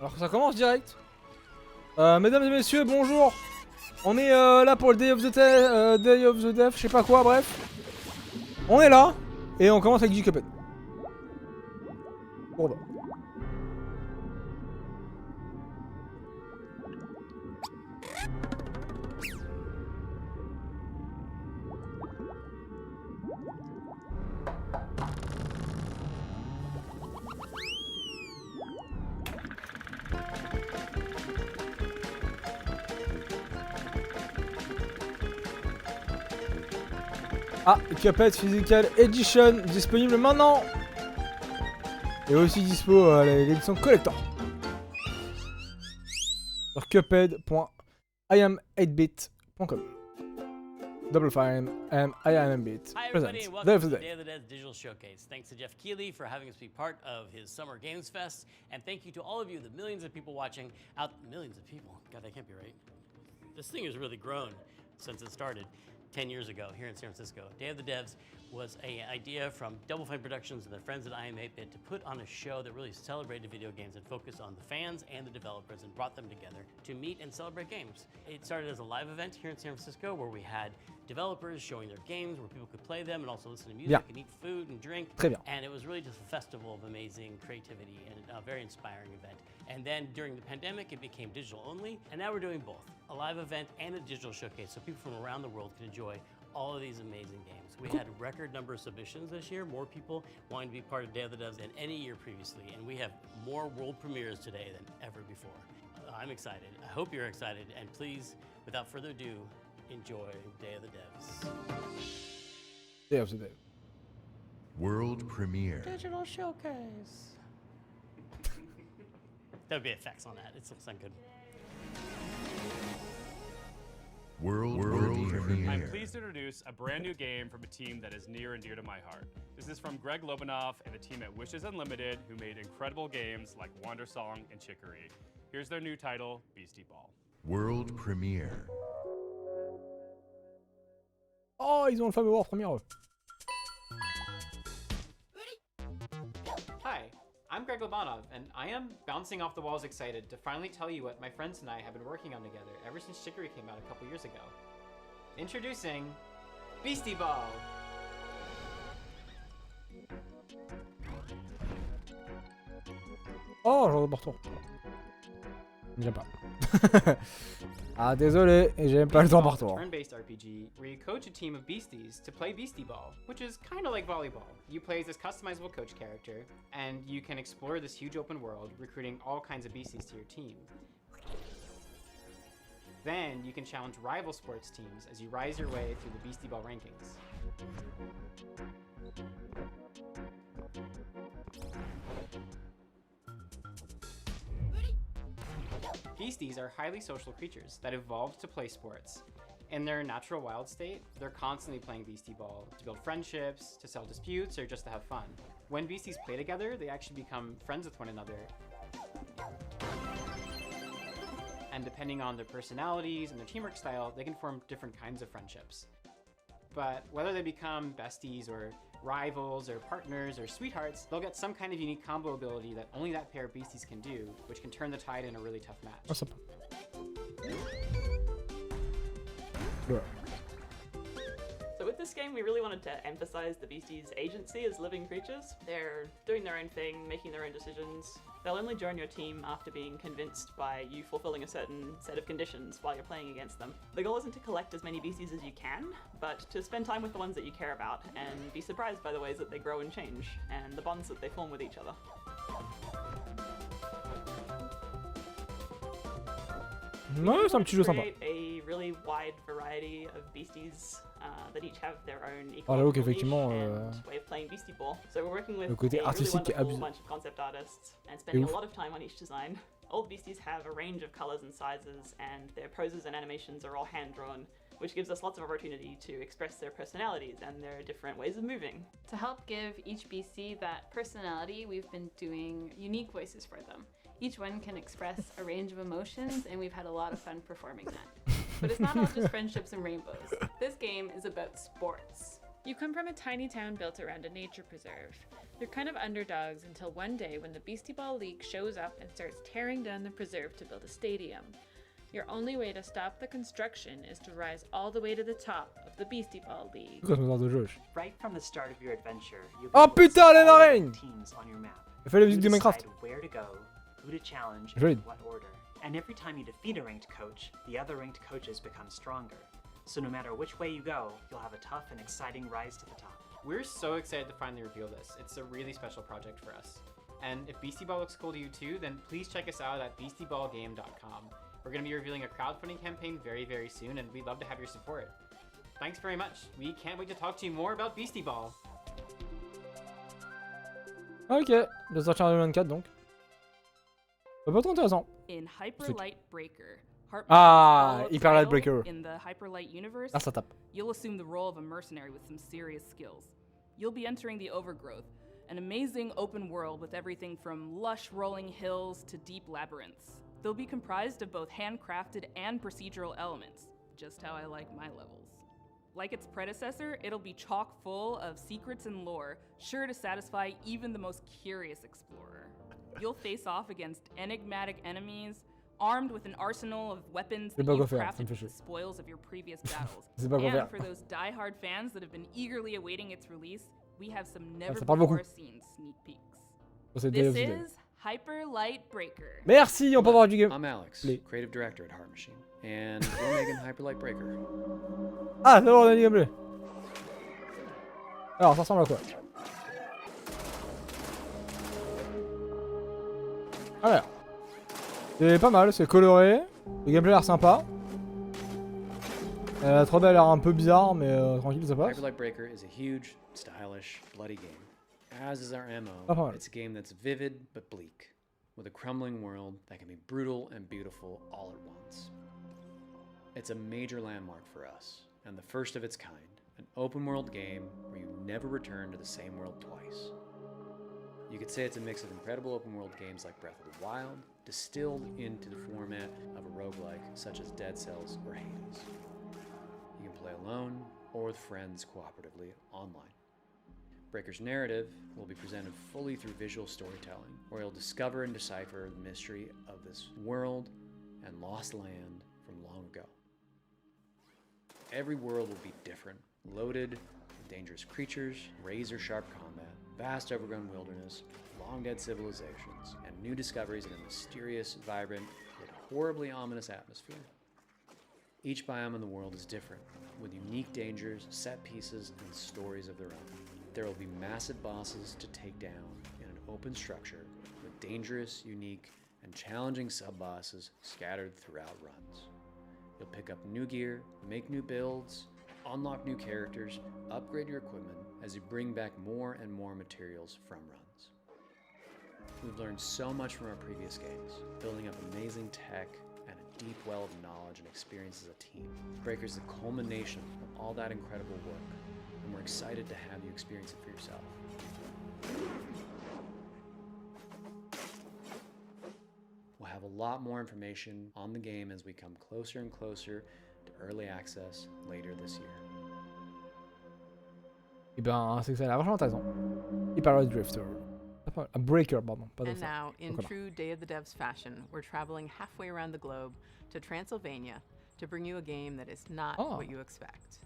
Alors ça commence direct. Mesdames et messieurs, bonjour. On est là pour le Day of the Death, je sais pas quoi, bref. On est là et on commence avec Cuphead. Bon bah. Ah, Cuphead Physical Edition disponible maintenant. Et aussi dispo l'édition collector sur cuphead.iam8bit.com. Double Fine and IAM8bit. Hi everybody, and welcome to the Day of the Dead Digital Showcase. Thanks to Jeff Keighley for having us be part of his Summer Games Fest, and thank you to all of you, the millions of people watching out. Millions of people? God, that can't be right. This thing has really grown since it started 10 years ago here in San Francisco. Day of the Devs was an idea from Double Fine Productions and their friends at IM8bit to put on a show that really celebrated video games and focused on the fans and the developers and brought them together to meet and celebrate games. It started as a live event here in San Francisco where we had developers showing their games, where people could play them and also listen to music and eat food and drink. And it was really just a festival of amazing creativity and a very inspiring event. And then during the pandemic, it became digital only, and now we're doing both, a live event and a digital showcase, so people from around the world can enjoy all of these amazing games. We had a record number of submissions this year, more people wanting to be part of Day of the Devs than any year previously, and we have more world premieres today than ever before. I'm excited. I hope you're excited, and please, without further ado, enjoy Day of the Devs. Day of the Dev. World premiere. Digital showcase. There would be effects on that. It'll sound good. World premiere. I'm pleased to introduce a brand new game from a team that is near and dear to my heart. This is from Greg Lobanoff and the team at Wishes Unlimited, who made incredible games like Wander Song and Chicory. Here's their new title, Beastie Ball. World premiere. Oh, ils ont le fameux World Premiere. Hi, I'm Greg Lobanov, and I am bouncing off the walls excited to finally tell you what my friends and I have been working on together ever since Chicory came out a couple years ago. Introducing Beastie Ball! Oh, j'en ai partout. J'aime pas. Ah, désolé, j'aime pas le temps par tour. Turn-based RPG where you coach a team of beasties to play Beastie Ball, which is kind of like volleyball. You play as this customizable coach character, and you can explore this huge open world, recruiting all kinds of beasties to your team. Then you can challenge rival sports teams as you rise your way through the Beastie Ball rankings. Beasties are highly social creatures that evolved to play sports. In their natural wild state, they're constantly playing Beastie Ball to build friendships, to settle disputes, or just to have fun. When beasties play together, they actually become friends with one another. And depending on their personalities and their teamwork style, they can form different kinds of friendships. But whether they become besties or rivals or partners or sweethearts, they'll get some kind of unique combo ability that only that pair of beasties can do, which can turn the tide in a really tough match. What's up? Yeah. So with this game, we really wanted to emphasize the beasties' agency as living creatures. They're doing their own thing, making their own decisions. They'll only join your team after being convinced by you fulfilling a certain set of conditions while you're playing against them. The goal isn't to collect as many beasties as you can, but to spend time with the ones that you care about and be surprised by the ways that they grow and change, and the bonds that they form with each other. Ouais, c'est un petit jeu sympa. A really wide variety of beasties that each have their own j'avoue qu'effectivement, way of playing Beastie Ball. So we're working with le côté a really artistique est wonderful abusé. bunch of concept artists and spending a lot of time on each design. All the beasties have a range of colors and sizes, and their poses and animations are all hand-drawn, which gives us lots of opportunity to express their personalities and their different ways of moving. To help give each beastie that personality, we've been doing unique voices for them. Each one can express a range of emotions, and we've had a lot of fun performing that. But it's not all just friendships and rainbows. This game is about sports. You come from a tiny town built around a nature preserve. You're kind of underdogs until one day when the Beastie Ball League shows up and starts tearing down the preserve to build a stadium. Your only way to stop the construction is to rise all the way to the top of the Beastie Ball League. Right from the start of your adventure, you'll Oh be able to putain, see les all the marines! teams on your map. Il fait la You musique de Minecraft. decide where to go, who to challenge, Joli. and in what order. And every time you defeat a ranked coach, the other ranked coaches become stronger. So no matter which way you go, you'll have a tough and exciting rise to the top. We're so excited to finally reveal this. It's a really special project for us. And if Beastie Ball looks cool to you too, then please check us out at beastieballgame.com. We're going to be revealing a crowdfunding campaign very, very soon, and we'd love to have your support. Thanks very much. We can't wait to talk to you more about Beastie Ball. Ok, il va sortir en 2024 donc. Pas trop intéressant. In Hyperlight Breaker, Ah, Hyperlight Breaker. In the Hyperlight universe, Ah, ça tape. you'll assume the role of a mercenary with some serious skills. You'll be entering the Overgrowth, an amazing open world with everything from lush rolling hills to deep labyrinths. They'll be comprised of both handcrafted and procedural elements, just how I like my levels. Like its predecessor, it'll be chock full of secrets and lore, sure to satisfy even the most curious explorer. You'll face off against enigmatic enemies, armed with an arsenal of weapons that you've crafted with the spoils of your previous battles. And for those die-hard fans that have been eagerly awaiting its release, we have some never-before-seen sneak peeks. This is Hyperlight Breaker. Merci, on peut avoir du game. I'm Alex, creative director at Heart Machine, and we're making Hyperlight Breaker. Ah, c'est bon, on a du gameplay. Alors, ça ressemble à quoi? Alors, c'est pas mal, c'est coloré. Le gameplay a l'air sympa. La 3D a l'air un peu bizarre, mais tranquille, ça passe. Hyperlight Breaker is a huge, stylish, bloody game. As is our MO, Oh, it's a game that's vivid but bleak, with a crumbling world that can be brutal and beautiful all at once. It's a major landmark for us, and the first of its kind, an open world game where you never return to the same world twice. You could say it's a mix of incredible open world games like Breath of the Wild, distilled into the format of a roguelike such as Dead Cells or Hades. You can play alone or with friends cooperatively online. Breaker's narrative will be presented fully through visual storytelling, where you'll discover and decipher the mystery of this world and lost land from long ago. Every world will be different, loaded with dangerous creatures, razor-sharp combat, vast overgrown wilderness, long-dead civilizations, and new discoveries in a mysterious, vibrant, yet horribly ominous atmosphere. Each biome in the world is different, with unique dangers, set pieces, and stories of their own. There will be massive bosses to take down in an open structure with dangerous, unique, and challenging sub-bosses scattered throughout runs. You'll pick up new gear, make new builds, unlock new characters, upgrade your equipment as you bring back more and more materials from runs. We've learned so much from our previous games, building up amazing tech and a deep well of knowledge and experience as a team. Breaker's the culmination of all that incredible work, and we're excited to have you experience it for yourself. We'll have a lot more information on the game as we come closer and closer to early access later this year. Et ben, c'est que ça a l'air vachement intéressant. Hyperlight Drifter. A Breaker, pardon. Pas And now, in true Day of the Devs fashion, we're traveling halfway around the globe to Transylvania to bring you a game that is not what you expect.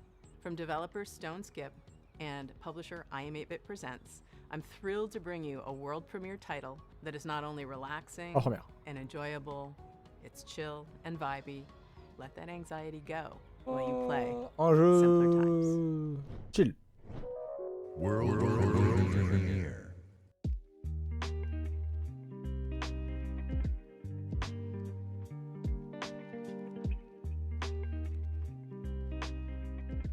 From developers Stone Skip and publisher IM8bit Presents, I'm thrilled to bring you a world premiere title that is not only relaxing and enjoyable, it's chill and vibey. Let that anxiety go while you play Simpler Times. Chill. World premiere.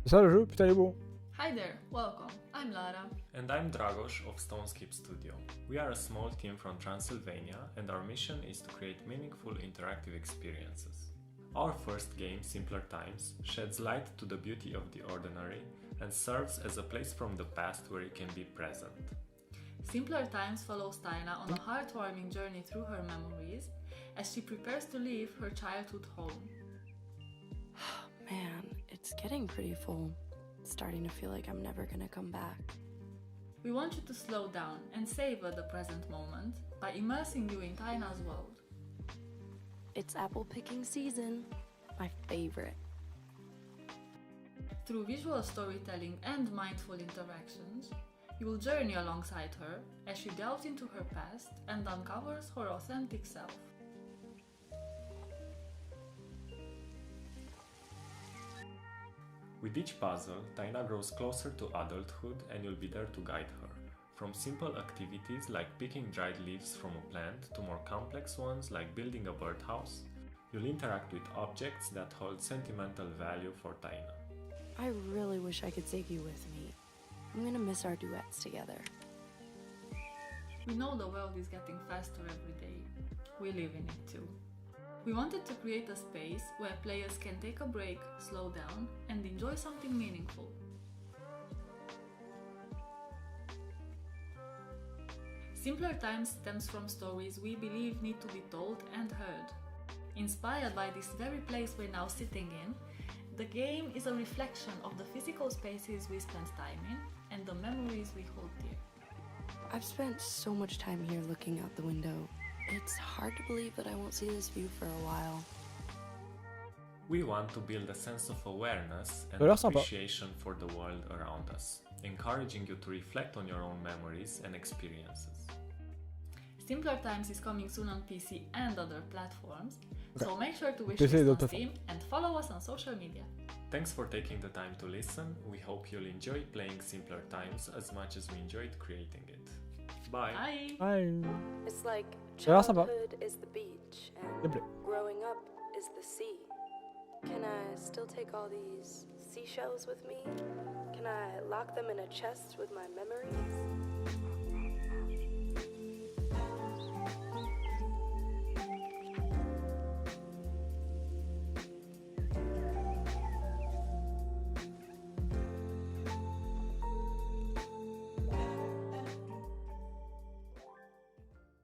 C'est ça le jeu? Putain, il est beau. Hi there, welcome. I'm Lara. And I'm Dragos of Stoneskip Studio. We are a small team from Transylvania, and our mission is to create meaningful interactive experiences. Our first game, Simpler Times, sheds light to the beauty of the ordinary and serves as a place from the past where you can be present. Simpler Times follows Tyna on a heartwarming journey through her memories as she prepares to leave her childhood home. Man, it's getting pretty full. Starting to feel like I'm never gonna come back. We want you to slow down and savor the present moment by immersing you in Taina's world. It's apple picking season, my favorite. Through visual storytelling and mindful interactions, you will journey alongside her as she delves into her past and uncovers her authentic self. With each puzzle, Taina grows closer to adulthood and you'll be there to guide her. From simple activities like picking dried leaves from a plant to more complex ones like building a birdhouse, you'll interact with objects that hold sentimental value for Taina. I really wish I could take you with me. I'm gonna miss our duets together. We know the world is getting faster every day. We live in it too. We wanted to create a space where players can take a break, slow down, and enjoy something meaningful. Simpler Times stems from stories we believe need to be told and heard. Inspired by this very place we're now sitting in, the game is a reflection of the physical spaces we spend time in and the memories we hold dear. I've spent so much time here looking out the window. It's hard to believe that I won't see this view for a while. We want to build a sense of awareness and appreciation for the world around us, encouraging you to reflect on your own memories and experiences. Simpler Times is coming soon on PC and other platforms, Okay. so make sure to wish PC et list d'autres on plateformes. Steam and follow us on social media. Thanks for taking the time to listen. We hope you'll enjoy playing Simpler Times as much as we enjoyed creating it. Bye! Bye! Bye. It's like Ça a l'air sympa. childhood is the beach and Gameplay. growing up is the sea. Can I still take all these seashells with me? Can I lock them in a chest with my memories?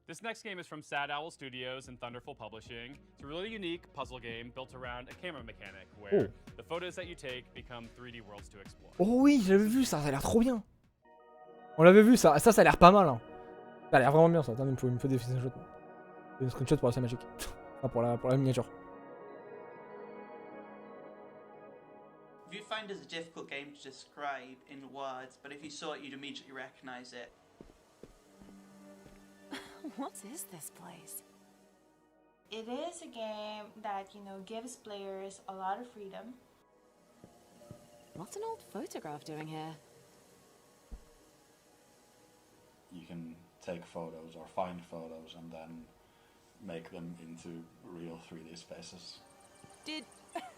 This next game is from Sad Owl Studios and Thunderful Publishing. It's a really unique puzzle game built around a camera mechanic where the photos that you take become 3D worlds to explore. Oh oui, j'avais vu ça, ça a l'air trop bien. On l'avait vu ça, ça a l'air pas mal. Hein. Ça a l'air vraiment bien ça. Attendez, il me faut des screenshots. Des screenshots pour la cinématique. Enfin, pour la miniature. Viewfinder is a difficult game to describe in words, but if you saw it, you'd immediately recognize it. What is this place? It is a game that, gives players a lot of freedom. What's an old photograph doing here? You can take photos or find photos and then make them into real 3D spaces.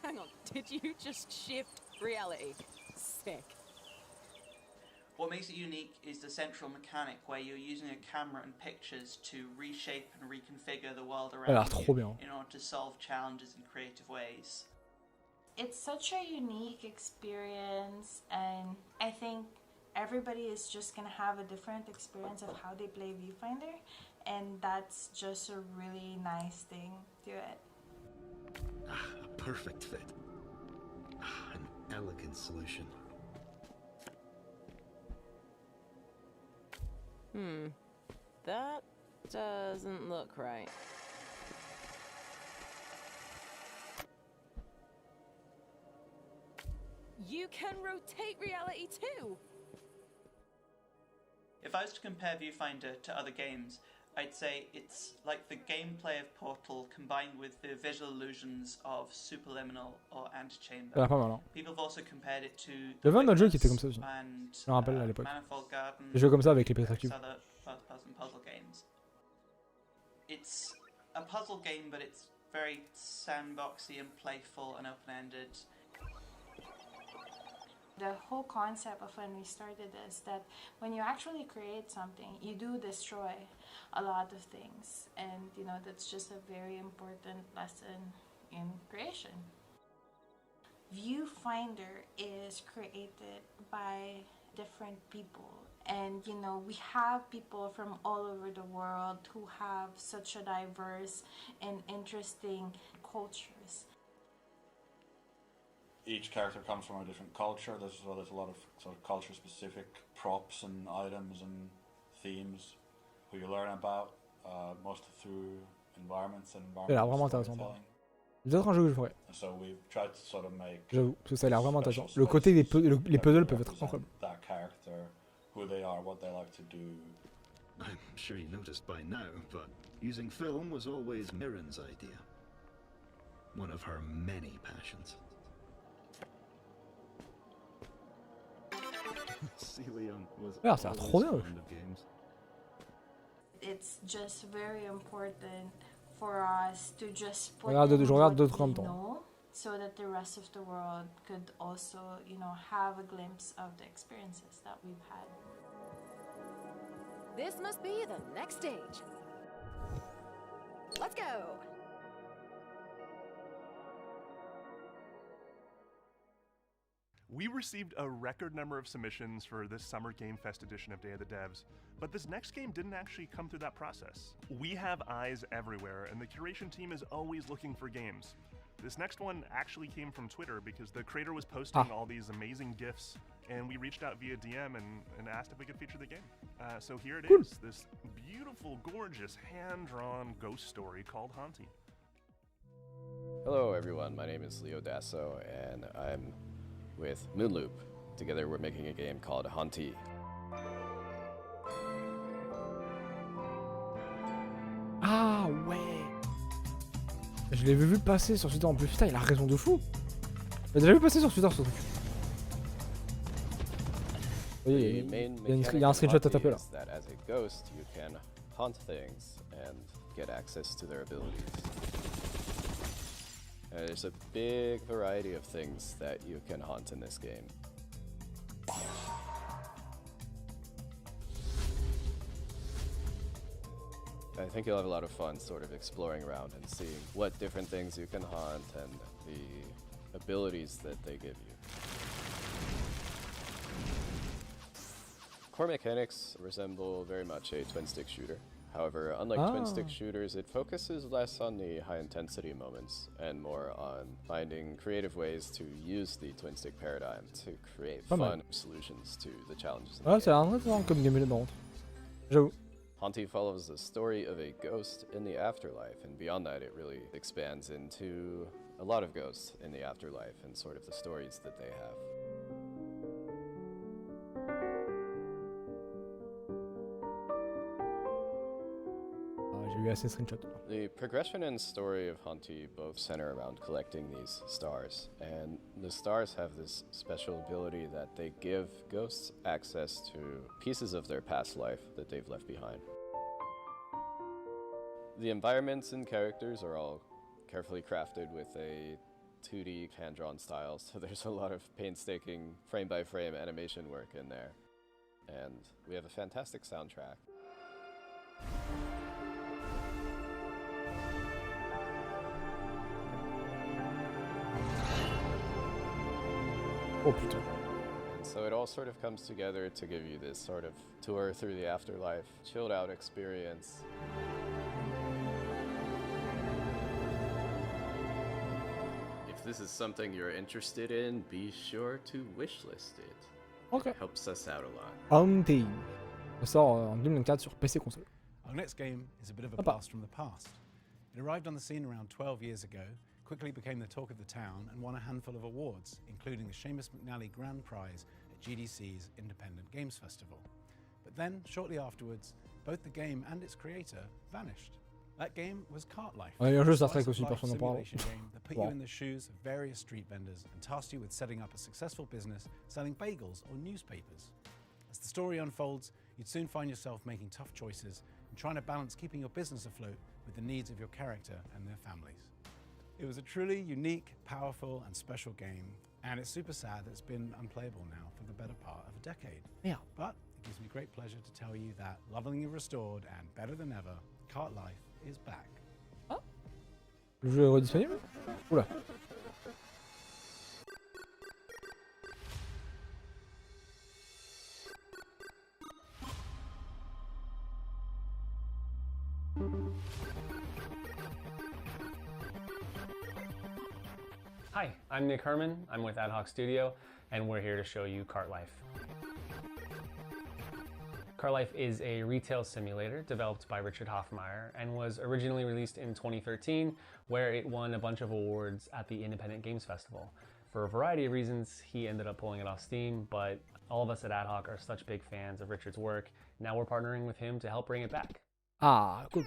Hang on, did you just shift reality? Sick. What makes it unique is the central mechanic where you're using a camera and pictures to reshape and reconfigure the world around you in order to solve challenges in creative ways. It's such a unique experience, and I think everybody is just going to have a different experience of how they play Viewfinder, and that's just a really nice thing to it. A perfect fit. An elegant solution. That doesn't look right. You can rotate reality too! If I was to compare Viewfinder to other games, I'd say it's like the gameplay of Portal combined with the visual illusions of Superliminal or Antechamber. Ça a l'air pas mal, hein. People have also compared it to Il y avait un autre jeu qui était comme ça aussi. and, Je me rappelle à l'époque. Manifold Garden, Des jeux comme ça avec les perspectives. other first-person puzzle games. It's a puzzle game, but it's very sandboxy and playful and open-ended. The whole concept of when we started is that when you actually create something, you do destroy a lot of things, and that's just a very important lesson in creation. Viewfinder is created by different people, and we have people from all over the world who have such a diverse and interesting cultures. each character comes from a different culture. There's a lot of sort of culture-specific props and items and themes who you learn about, mostly through environments and Ça a l'air vraiment intéressant. storytelling. C'est peut-être un jeu que je ferais. So we've tried to sort of make J'avoue, parce que ça a l'air vraiment intéressant. Le côté des les puzzles peuvent être incroyables. that character, who they are, what they like to do. I'm sure you noticed by now, but using film was always Mirren's idea. One of her many passions. Celion was Ah, ça a l'air trop bien. fond of games. It's just very important for us to just put Je in regarde what d'autres en we même temps. know, so that the rest of the world could also, you know, have a glimpse of the experiences that we've had. This must be the next stage. Let's go! We received a record number of submissions for this Summer Game Fest edition of Day of the Devs, but this next game didn't actually come through that process. We have eyes everywhere, and the curation team is always looking for games. This next one actually came from Twitter because the creator was posting all these amazing GIFs, and we reached out via DM and asked if we could feature the game. So here it is, this beautiful, gorgeous, hand-drawn ghost story called Haunty. Hello everyone, my name is Leo Dasso, and I'm with Moonloop. Together we're making a game called Haunty. Ah ouais. Je l'ai vu passer sur Twitter en plus. Putain, il a raison de fou. J'ai déjà vu passer sur Twitter ce truc. Oui, il y a un screenshot à taper là. That as a ghost, you can haunt things and get access to their abilities. There's a big variety of things that you can haunt in this game. I think you'll have a lot of fun sort of exploring around and seeing what different things you can haunt and the abilities that they give you. Core mechanics resemble very much a twin-stick shooter. However, unlike twin-stick shooters, it focuses less on the high-intensity moments and more on finding creative ways to use the twin-stick paradigm to create fun solutions to the challenges in the game. C'est intéressant comme gameplay par contre. J'avoue. Haunty follows the story of a ghost in the afterlife, and beyond that it really expands into a lot of ghosts in the afterlife and sort of the stories that they have. J'ai eu assez de screenshots. The progression and story of Haunty both center around collecting these stars, and the stars have this special ability that they give ghosts access to pieces of their past life that they've left behind. The environments and characters are all carefully crafted with a 2D hand-drawn style, so there's a lot of painstaking frame-by-frame animation work in there. And we have a fantastic soundtrack. Oh putain. And so it all sort of comes together to give you this sort of tour through the afterlife, chilled out experience. If this is something you're interested in, be sure to wishlist it. Okay. It helps us out a lot. Haunty. Ça sort en 2024 sur PC console. Our next game is a bit of a blast from the past. It arrived on the scene around 12 years ago, quickly became the talk of the town, and won a handful of awards, including the Seamus McNally Grand Prize at GDC's Independent Games Festival. But then, shortly afterwards, both the game and its creator vanished. That game was Carte Life. Il y a un jeu Star Slice Trek of aussi, life personne n'en parle. simulation game that put you in the shoes of various street vendors and tasked you with setting up a successful business selling bagels or newspapers. As the story unfolds, you'd soon find yourself making tough choices and trying to balance keeping your business afloat with the needs of your character and their families. It was a truly unique, powerful, and special game, and it's super sad that it's been unplayable now for the better part of a decade. Yeah. But it gives me great pleasure to tell you that, lovingly restored and better than ever, Carte Life is back. Le jeu est redisponible? Oula. Hi, I'm Nick Herman. I'm with Ad Hoc Studio, and we're here to show you Cart Life. Cart Life is a retail simulator developed by Richard Hoffmeyer and was originally released in 2013, where it won a bunch of awards at the Independent Games Festival. For a variety of reasons, he ended up pulling it off Steam, but all of us at Ad Hoc are such big fans of Richard's work. Now we're partnering with him to help bring it back. Ah, cool.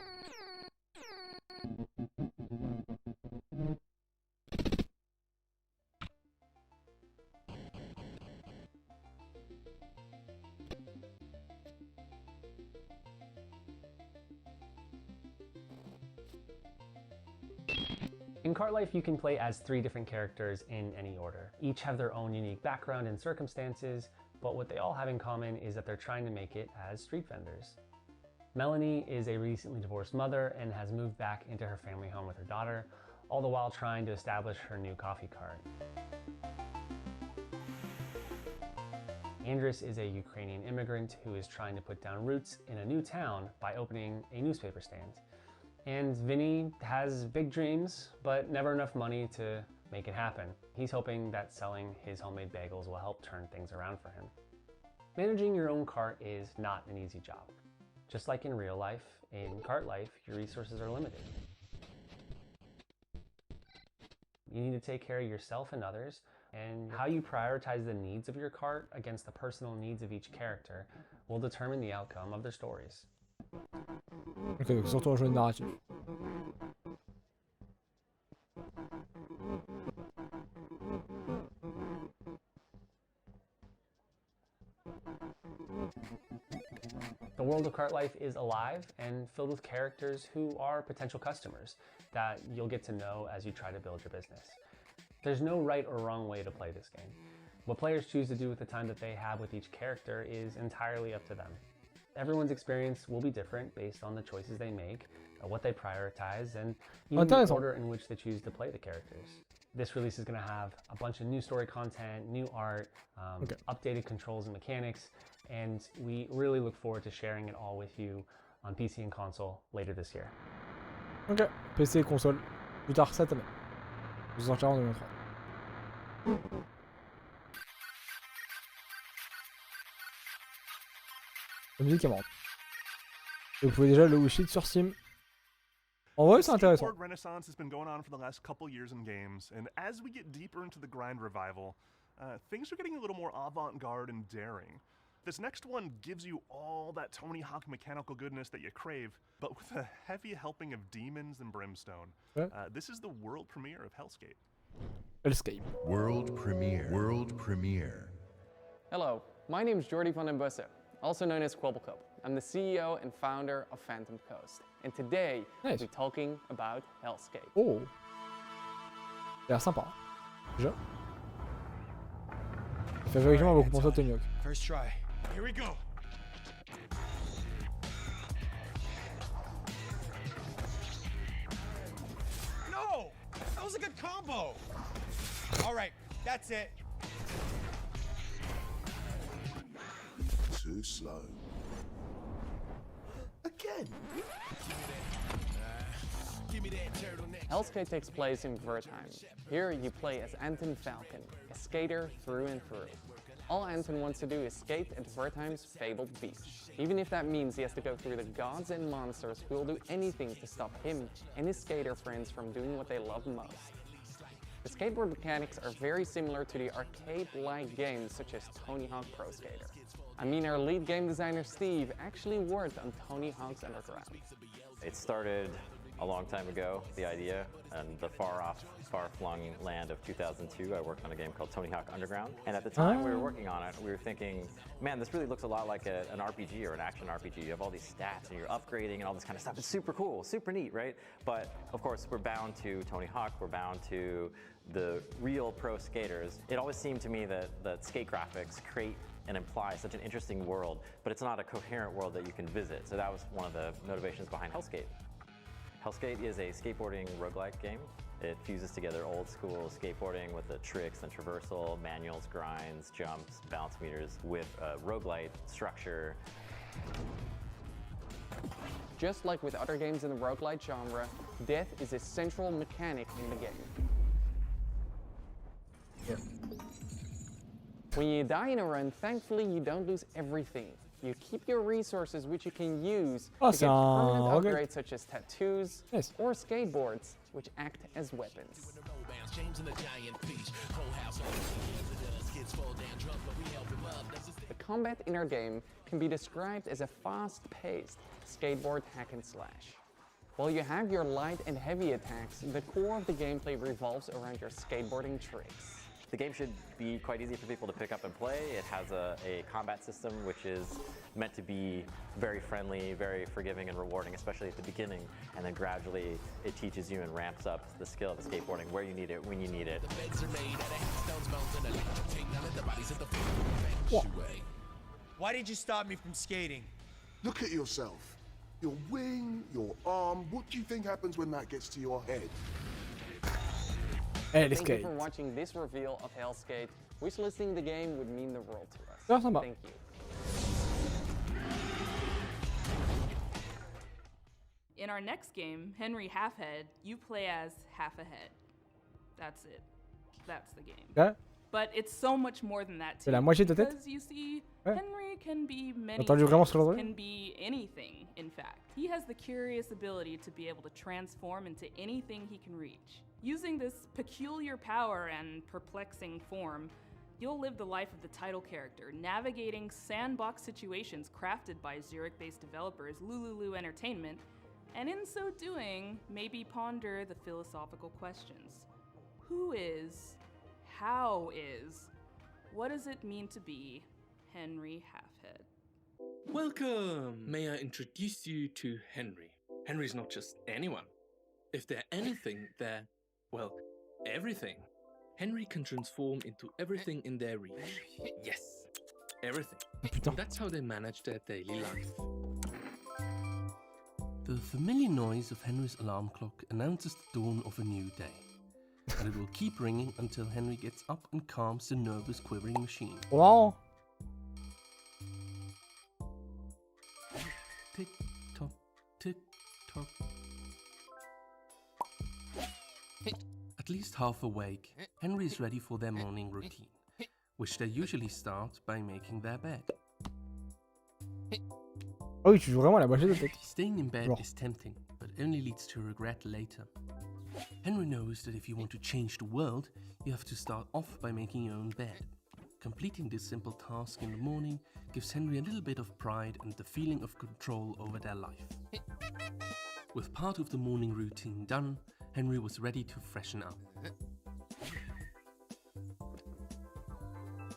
In Cart Life, you can play as 3 different characters in any order. Each have their own unique background and circumstances, but what they all have in common is that they're trying to make it as street vendors. Melanie is a recently divorced mother and has moved back into her family home with her daughter, all the while trying to establish her new coffee cart. Andris is a Ukrainian immigrant who is trying to put down roots in a new town by opening a newspaper stand. And Vinny has big dreams, but never enough money to make it happen. He's hoping that selling his homemade bagels will help turn things around for him. Managing your own cart is not an easy job. Just like in real life, in Cart Life, your resources are limited. You need to take care of yourself and others, and how you prioritize the needs of your cart against the personal needs of each character will determine the outcome of their stories. Ok, donc surtout un jeu de narratif. The world of Cart Life is alive and filled with characters who are potential customers that you'll get to know as you try to build your business. There's no right or wrong way to play this game. What players choose to do with the time that they have with each character is entirely up to them. Everyone's experience will be different based on the choices they make, what they prioritize, and even the order in which they choose to play the characters. This release is going to have a bunch of new story content, new art, updated controls and mechanics, and we really look forward to sharing it all with you on PC and console later this year. Ok, PC et console, plus tard cette année. Vous en sortirez en 2023. La musique est marrante. Et vous pouvez déjà le wisher sur Steam. En vrai, c'est intéressant. The skateboard renaissance has been going on for the last couple years in games, and as we get deeper into the grind revival, things are getting a little more avant-garde and daring. This next one gives you all that Tony Hawk mechanical goodness that you crave, but with a heavy helping of demons and brimstone. This is the world premiere of Hellscape. Hellscape. World premiere. World premiere. Hello, my name is Jordi van den Bussen, also known as Kwobbelkop. I'm the CEO and founder of Phantom Coast. And today, we'll be talking about Hellscape. Oh, ça a l'air sympa. Déjà. Ça fait véritablement beaucoup penser à Tony Hawk. First try. Here we go. No! That was a good combo. All right, that's it. Too slow. Again. Hellscape takes place in Wertheim. Here you play as Anton Falcon, a skater through and through. All Anton wants to do is skate at Wertheim's fabled beach, even if that means he has to go through the gods and monsters who will do anything to stop him and his skater friends from doing what they love most. The skateboard mechanics are very similar to the arcade-like games such as Tony Hawk Pro Skater. I mean, our lead game designer Steve actually worked on Tony Hawk's Underground. It started a long time ago, the idea, and the far-off, far-flung land of 2002, I worked on a game called Tony Hawk Underground. And at the time we were working on it, we were thinking, man, this really looks a lot like an RPG or an action RPG. You have all these stats and you're upgrading and all this kind of stuff. It's super cool, super neat, right? But of course, we're bound to Tony Hawk, we're bound to the real pro skaters. It always seemed to me that skate graphics create and imply such an interesting world, but it's not a coherent world that you can visit. So that was one of the motivations behind Hellscape. Hellscape is a skateboarding roguelike game. It fuses together old school skateboarding with the tricks and traversal, manuals, grinds, jumps, balance meters with a roguelite structure. Just like with other games in the roguelite genre, death is a central mechanic in the game. When you die in a run, thankfully you don't lose everything. You keep your resources, which you can use to get permanent upgrades such as tattoos or skateboards, which act as weapons. The combat in our game can be described as a fast-paced skateboard hack and slash. While you have your light and heavy attacks, the core of the gameplay revolves around your skateboarding tricks. The game should be quite easy for people to pick up and play. It has a combat system which is meant to be very friendly, very forgiving and rewarding, especially at the beginning. And then gradually it teaches you and ramps up the skill of skateboarding, where you need it, when you need it. What? Why did you stop me from skating? Look at yourself. Your wing, your arm. What do you think happens when that gets to your head? Thank you for watching this reveal of Hellskate. Wishlisting the game would mean the world to us. Thank you. In our next game, Henry Halfhead, you play as Half a Head. That's it. That's the game. Okay. But it's so much more than that too. C'est la moitié de ta tête? Because you see, Ouais. Henry can be many Entendu vraiment ce que things, l'on can be anything, in fact. He has the curious ability to be able to transform into anything he can reach. Using this peculiar power and perplexing form, you'll live the life of the title character, navigating sandbox situations crafted by Zurich-based developers Lululu Entertainment, and in so doing, maybe ponder the philosophical questions. Who is? How is? What does it mean to be Henry Halfhead? Welcome! May I introduce you to Henry? Henry's not just anyone. If they're anything, they're, well, everything. Henry can transform into everything in their reach. Yes, everything. And that's how they manage their daily life. The familiar noise of Henry's alarm clock announces the dawn of a new day. And it will keep ringing until Henry gets up and calms the nervous, quivering machine. Wow. Tick tock, tick tock. At least half awake, Henry is ready for their morning routine, which they usually start by making their bed. Ah oui, tu joues vraiment à la moitié de ta tête. Staying in bed is tempting, but only leads to regret later. Henry knows that if you want to change the world, you have to start off by making your own bed. Completing this simple task in the morning gives Henry a little bit of pride and the feeling of control over their life. With part of the morning routine done, Henry was ready to freshen up.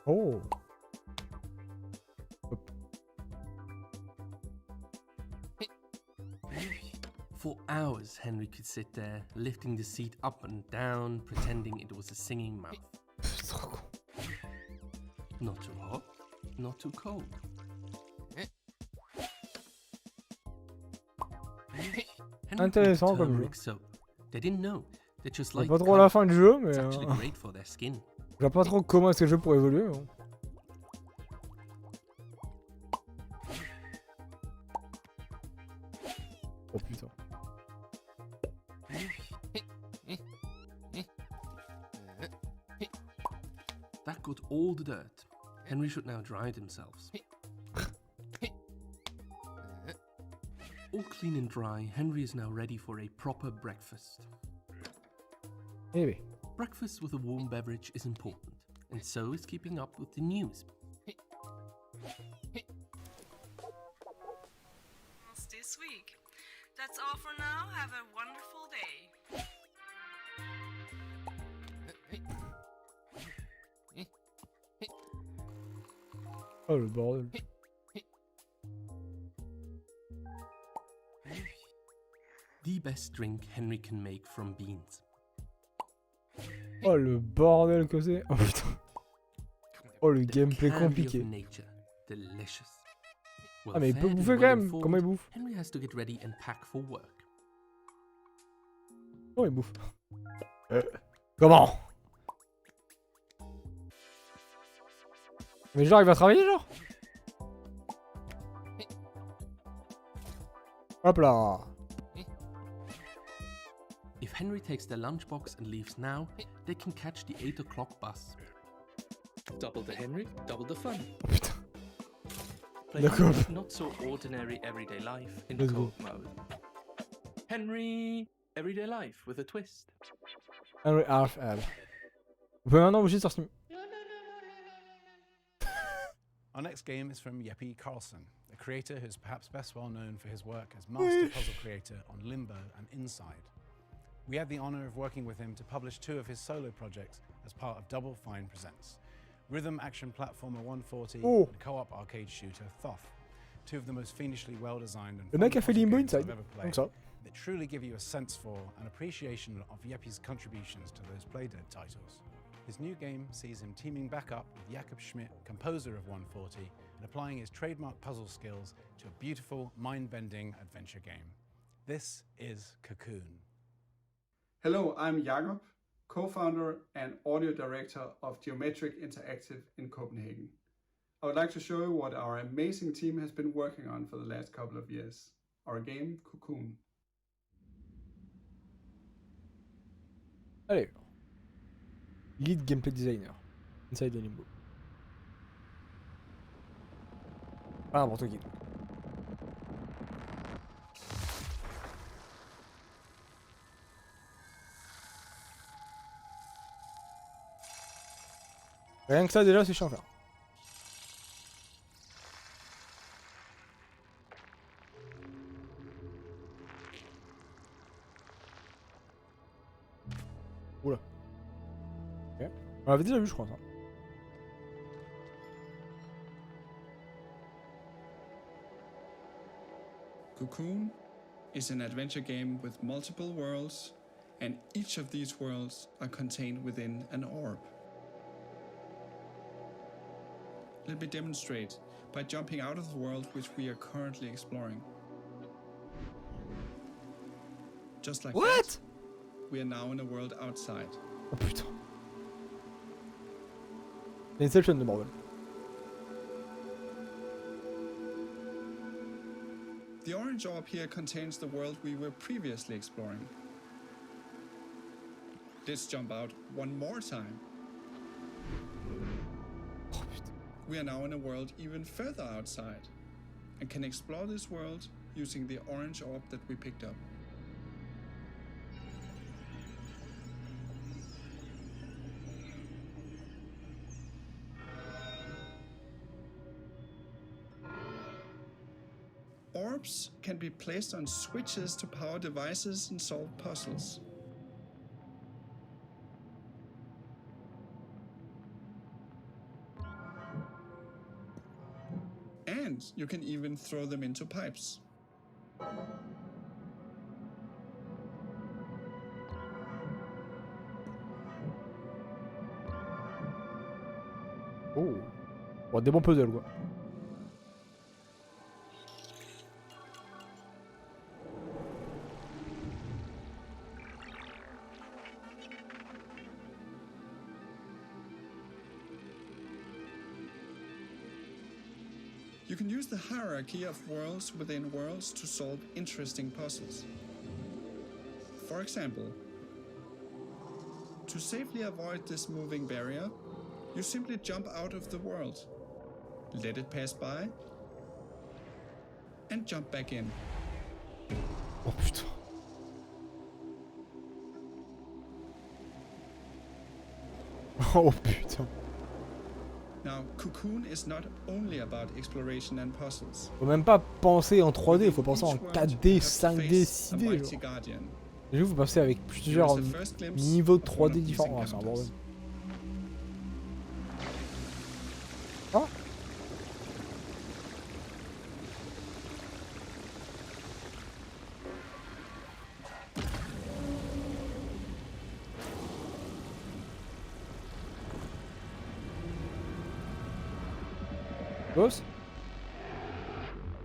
Oh. For hours, Henry could sit there, lifting the seat up and down, pretending it was a singing mouth. Not too hot, not too cold. Intéressant comme jeu. Soap. They didn't know. They just Je like vois pas trop la fin du jeu, mais it's actually great for their skin. je vois pas trop comment est-ce que le jeu pourrait évoluer. Mais... Oh putain. That got all the dirt. Henry should now dry themselves. All clean and dry, Henry is now ready for a proper breakfast. Maybe. Breakfast with a warm beverage is important, and so is keeping up with the news. This week. That's all for now. Have a wonderful day. Oh le bordel. The best drink Henry can make from beans. Oh le bordel que c'est. Oh putain. Oh le gameplay Candy of compliqué. nature. Delicious. Ah mais il peut Well-fed and bouffer quand même. well-informed, Comment il bouffe? Henry has to get ready and pack for work. Comment il bouffe? Comment? Mais genre il va travailler genre? Hop là. If Henry takes their lunchbox and leaves now, they can catch the 8 o'clock bus. Double the Henry, double the fun. Oh putain. Play D'accord. not so ordinary everyday life in Let's go. co-op mode. Henry, everyday life with a twist. Henry Half L. Vous pouvez maintenant bouger sur Steam. Our next game is from Jeppe Carlsen, a creator who's perhaps best well known for his work as master puzzle creator on Limbo and Inside. We had the honor of working with him to publish 2 of his solo projects as part of Double Fine Presents: Rhythm Action Platformer 140 and co-op arcade shooter Thoth, 2 of the most fiendishly well-designed and Le mec a fait Limbo games I've Inside. ever Comme played ça. that truly give you a sense for and appreciation of Jeppe's contributions to those Playdead titles. His new game sees him teaming back up with Jakob Schmidt, composer of 140, and applying his trademark puzzle skills to a beautiful, mind-bending adventure game. This is Cocoon. Hello, I'm Jakob, co-founder and audio director of Geometric Interactive in Copenhagen. I would like to show you what our amazing team has been working on for the last couple of years, our game Cocoon. Allez. Lead Gameplay Designer. Inside the Limbo. Ah, n'importe qui. Rien que ça déjà c'est chiant à faire. Oula. Ok. On l'avait déjà vu je crois ça. Cocoon is an adventure game with multiple worlds, and each of these worlds are contained within an orb. Let me demonstrate by jumping out of the world which we are currently exploring. Just like that, we are now in a world outside. Oh putain. Inception de Marvel. The orange orb here contains the world we were previously exploring. Let's jump out one more time. We are now in a world even further outside and can explore this world using the orange orb that we picked up. Orbs can be placed on switches to power devices and solve puzzles. And you can even throw them into pipes. Oh. Bon, des bons puzzles quoi. You can use the hierarchy of worlds within worlds to solve interesting puzzles. For example, to safely avoid this moving barrier, you simply jump out of the world, let it pass by, and jump back in. Oh putain. Oh putain. Now, Cocoon is not only about exploration and puzzles. Faut même pas penser en 3D, faut penser en 4D, 5D, 6D. Genre. Et vous passez avec plusieurs niveaux de 3D différents. Ah, c'est un bordel. Ah. Boss?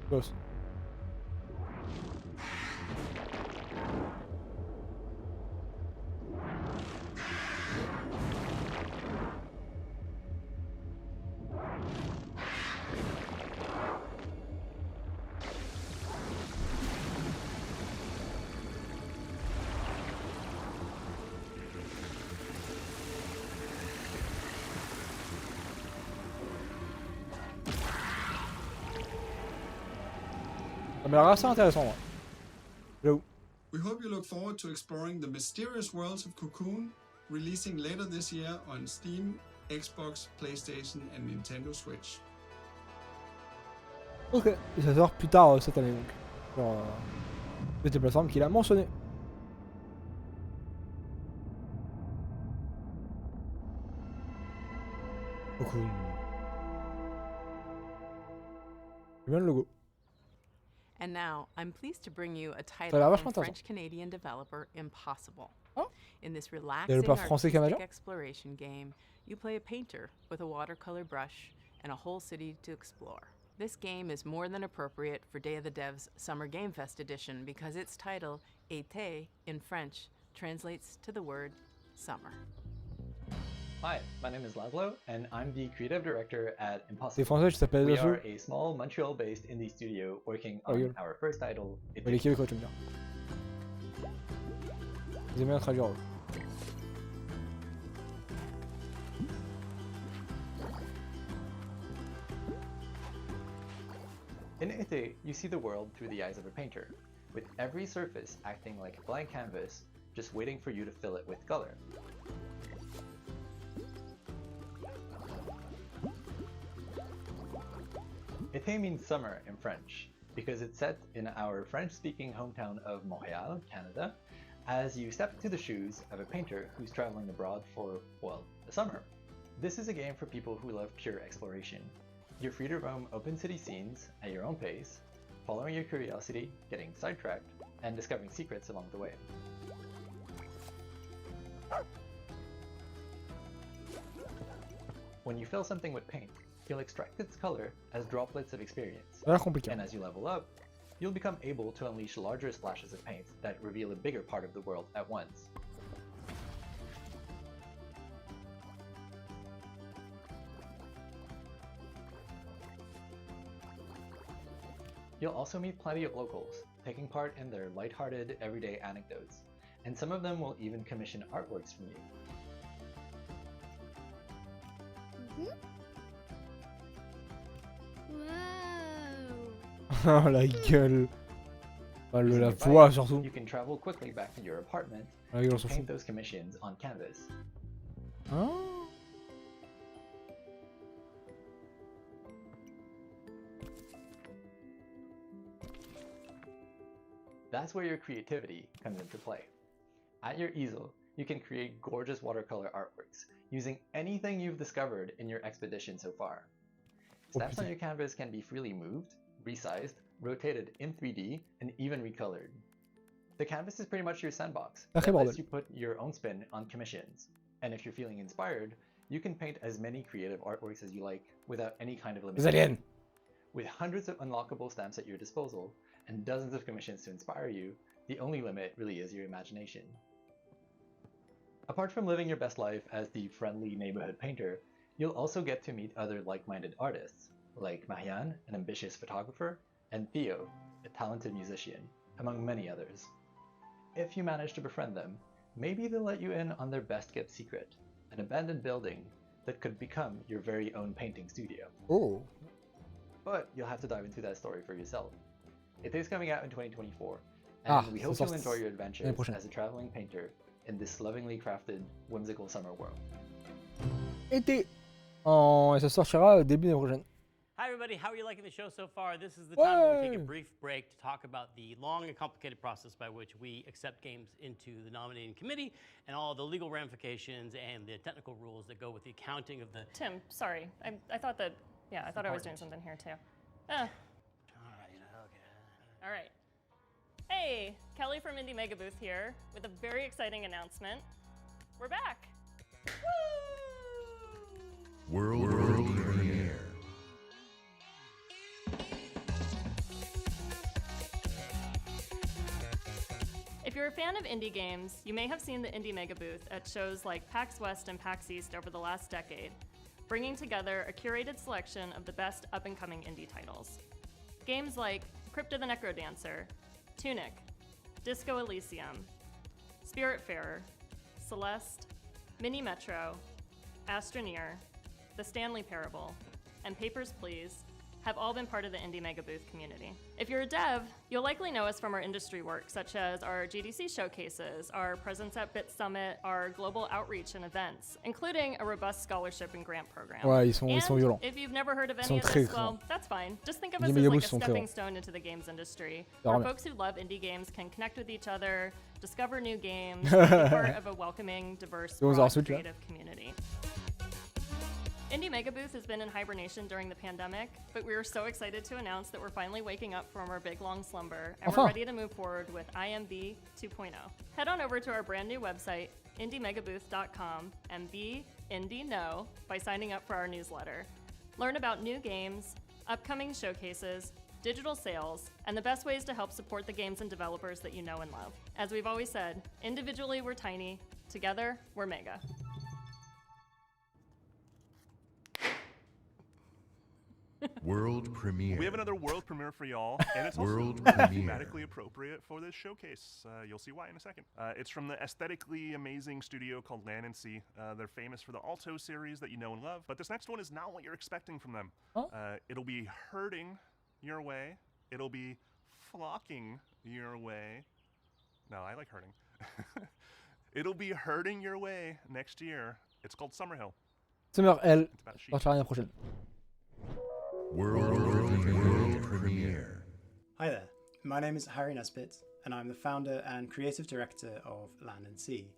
Boss. m'a l'air assez intéressant, moi. J'avoue. We hope you look forward to exploring the mysterious worlds of Cocoon, releasing later this year on Steam, Xbox, PlayStation and Nintendo Switch. Ok, et ça sort plus tard cette année donc. Sur les plateformes qu'il a mentionné. Cocoon. J'aime bien le logo. And now, I'm pleased to bring you a title from French-Canadian developer Impossible. In this relaxing artistic exploration game, you play a painter with a watercolor brush and a whole city to explore. This game is more than appropriate for Day of the Devs Summer Game Fest edition because its title, Été, in French, translates to the word summer. Hi, my name is Laszlo, and I'm the creative director at Impossible. Les Français, je t'appelle We Asus. are a small Montreal-based indie studio working on our first title. Les Québécois, j'aime bien. Ils aiment bien traduire. In Été, you see the world through the eyes of a painter, with every surface acting like a blank canvas, just waiting for you to fill it with color. Été means summer in French, because it's set in our French-speaking hometown of Montreal, Canada, as you step into the shoes of a painter who's traveling abroad for, well, the summer. This is a game for people who love pure exploration. You're free to roam open city scenes at your own pace, following your curiosity, getting sidetracked, and discovering secrets along the way. When you fill something with paint, you'll extract its color as droplets of experience. And as you level up, you'll become able to unleash larger splashes of paint that reveal a bigger part of the world at once. You'll also meet plenty of locals, taking part in their lighthearted, everyday anecdotes, and some of them will even commission artworks from you. Oh la gueule. Ah, la voix surtout. You can travel quickly back to your apartment La gueule, on and s'en paint fout. those commissions on canvas. Oh. That's where your creativity comes into play. At your easel, you can create gorgeous watercolor artworks using anything you've discovered in your expedition so far. Stamps on your canvas can be freely moved, resized, rotated in 3D, and even recolored. The canvas is pretty much your sandbox that lets you put your own spin on commissions. And if you're feeling inspired, you can paint as many creative artworks as you like without any kind of limitation. With hundreds of unlockable stamps at your disposal and dozens of commissions to inspire you, the only limit really is your imagination. Apart from living your best life as the friendly neighborhood painter, you'll also get to meet other like-minded artists, like Marianne, an ambitious photographer, and Theo, a talented musician, among many others. If you manage to befriend them, maybe they'll let you in on their best-kept secret, an abandoned building that could become your very own painting studio. Oh. But you'll have to dive into that story for yourself. It is coming out in 2024, and we hope you'll enjoy your adventures as a traveling painter in this lovingly crafted, whimsical summer world. Été. Oh, et ça sortira début d'année prochaine. Hi everybody, how are you liking the show so far? This is the time where we take a brief break to talk about the long and complicated process by which we accept games into the nominating committee and all the legal ramifications and the technical rules that go with the accounting of the... Tim, sorry. I thought that, yeah, I thought I was doing something here too. All right, okay. All right. Hey, Kelly from Indie Mega Booth here with a very exciting announcement. We're back. World premiere. If you're a fan of indie games, you may have seen the Indie Mega Booth at shows like PAX West and PAX East over the last decade, bringing together a curated selection of the best up-and-coming indie titles. Games like Crypt of the Necrodancer, Tunic, Disco Elysium, Spiritfarer, Celeste, Mini Metro, Astroneer, The Stanley Parable, and Papers, Please have all been part of the Indie Mega Booth community. If you're a dev, you'll likely know us from our industry work, such as our GDC showcases, our presence at Bit Summit, our global outreach and events, including a robust scholarship and grant program. Ouais, ils sont violents. If you've never heard of Ils any sont of très this, well, that's fine. Just think of us Les as Mega like a Booths sont très stepping bons. stone into the games industry, Vraiment. where folks who love indie games can connect with each other, discover new games, and be part of a welcoming, diverse, Ils vont broad, se switch, là. creative community. Indie Mega Booth has been in hibernation during the pandemic, but we are so excited to announce that we're finally waking up from our big long slumber, and we're ready to move forward with IMB 2.0. Head on over to our brand new website, indiemegabooth.com, and be Indie Know by signing up for our newsletter. Learn about new games, upcoming showcases, digital sales, and the best ways to help support the games and developers that you know and love. As we've always said, individually we're tiny, together we're mega. World premiere. We have another world premiere for y'all, and it's also World premiere. thematically appropriate for this showcase. You'll see why in a second. It's from the aesthetically amazing studio called Land and Sea. They're famous for the Alto series that you know and love, but this next one is not what you're expecting from them. It'll be herding your way. It'll be flocking your way. No, I like herding. It'll be herding your way next year. It's called Summerhill. Summerhill sortira l'année prochaine. World premiere. Hi there, my name is Harry Nesbitt, and I'm the founder and creative director of Land and Sea.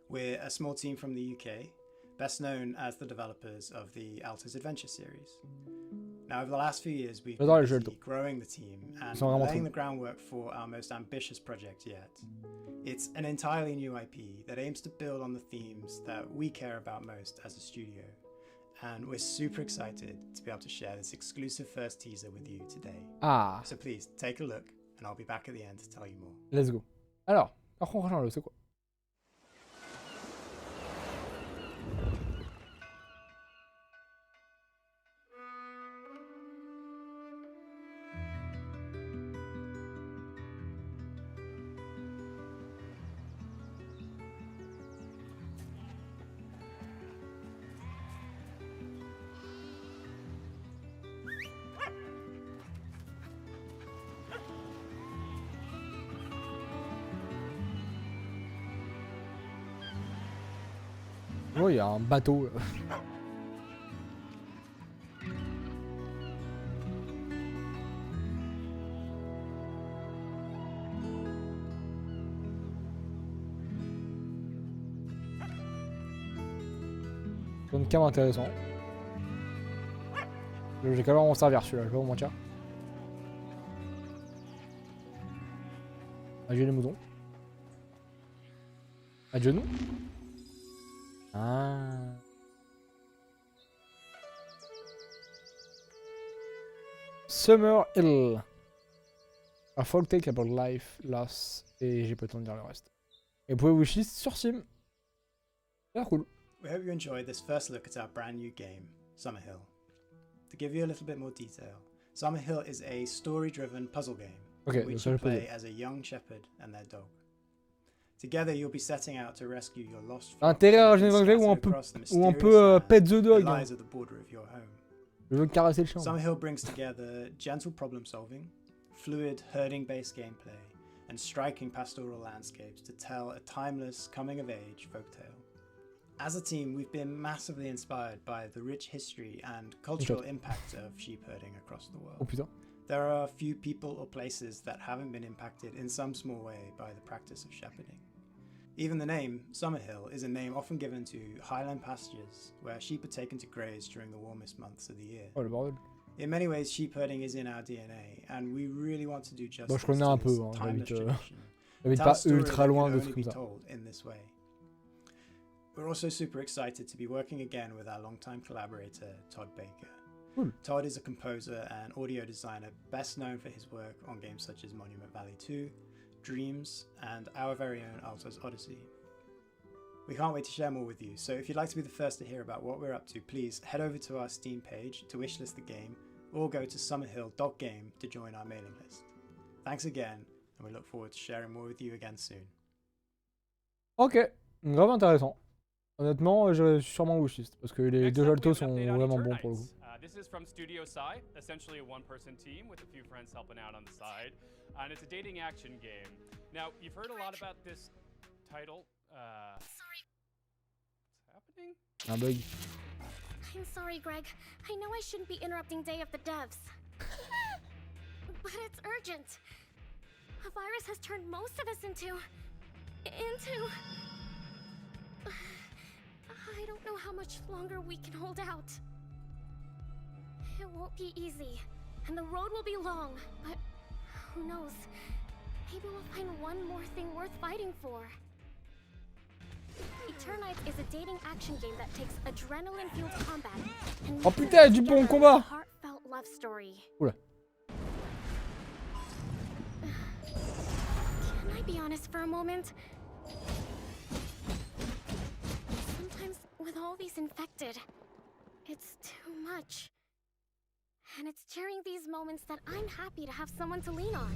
We're a small team from the UK, best known as the developers of the Alto's Adventure series. Now, over the last few years, we've been busy growing the team and laying the groundwork for our most ambitious project yet. It's an entirely new IP that aims to build on the themes that we care about most as a studio. And we're super excited to be able to share this exclusive first teaser with you today. So please, take a look, and I'll be back at the end to tell you more. Let's go. Alors, par contre, c'est quoi? Oh, il y a un bateau. C'est une cam intéressant. J'ai quand même en servir celui-là, je vais pas vous mentir. Adieu les moutons. Adieu nous. Summerhill. A folk take about life, loss, et j'ai pas le temps de dire le reste. Et vous pouvez wishlist sur Steam. C'est cool. We hope you enjoyed this first look at our brand new game, Summerhill. To give you a little bit more detail, Summerhill is a story-driven puzzle game in which you play as a young shepherd and their dog. Together, you'll be setting out to rescue your lost flock Intérêt à Razer où on peut pet the dog. Lies at the border of your home. Je veux caresser le chien. Summerhill brings together gentle problem solving, fluid herding-based gameplay, and striking pastoral landscapes to tell a timeless coming-of-age folktale. As a team, we've been massively inspired by the rich history and cultural impact of sheep herding across the world. Oh putain. There are few people or places that haven't been impacted in some small way by the practice of shepherding. Even the name, Summerhill, is a name often given to highland pastures where sheep are taken to graze during the warmest months of the year. Oh le bordel. In many ways, sheep herding is in our DNA, and we really want to do justice Bon, je connais un to peu, this hein, timeless tradition. j'habite Tell a pas story ultra that loin can de only trucs be comme ça. told in this way. We're also super excited to be working again with our longtime collaborator, Todd Baker. Cool. Todd is a composer and audio designer best known for his work on games such as Monument Valley 2, Dreams, and our very own Alto's Odyssey. We can't wait to share more with you, so if you'd like to be the first to hear about what we're up to, please head over to our Steam page to wishlist the game, or go to summerhill.game to join our mailing list. Thanks again, and we look forward to sharing more with you again soon. Ok, grave intéressant. Honnêtement, je vais sûrement wishlist parce que les deux altos sont vraiment bons pour le coup. This is from Studio Psy, essentially a one-person team with a few friends helping out on the side. And it's a dating action game. Now, you've heard a lot about this title. Sorry. What's happening? Un bug. I'm sorry, Greg. I know I shouldn't be interrupting Day of the Devs. But it's urgent. A virus has turned most of us into... I don't know how much longer we can hold out. It won't be easy, and the road will be long, but who knows? Maybe we'll find one more thing worth fighting for. Eternites is a dating action game that takes adrenaline-fueled combat and Oh putain, du bon combat. heartfelt love story. Oula. Can I be honest for a moment? Sometimes with all these infected, it's too much. And it's during these moments that I'm happy to have someone to lean on.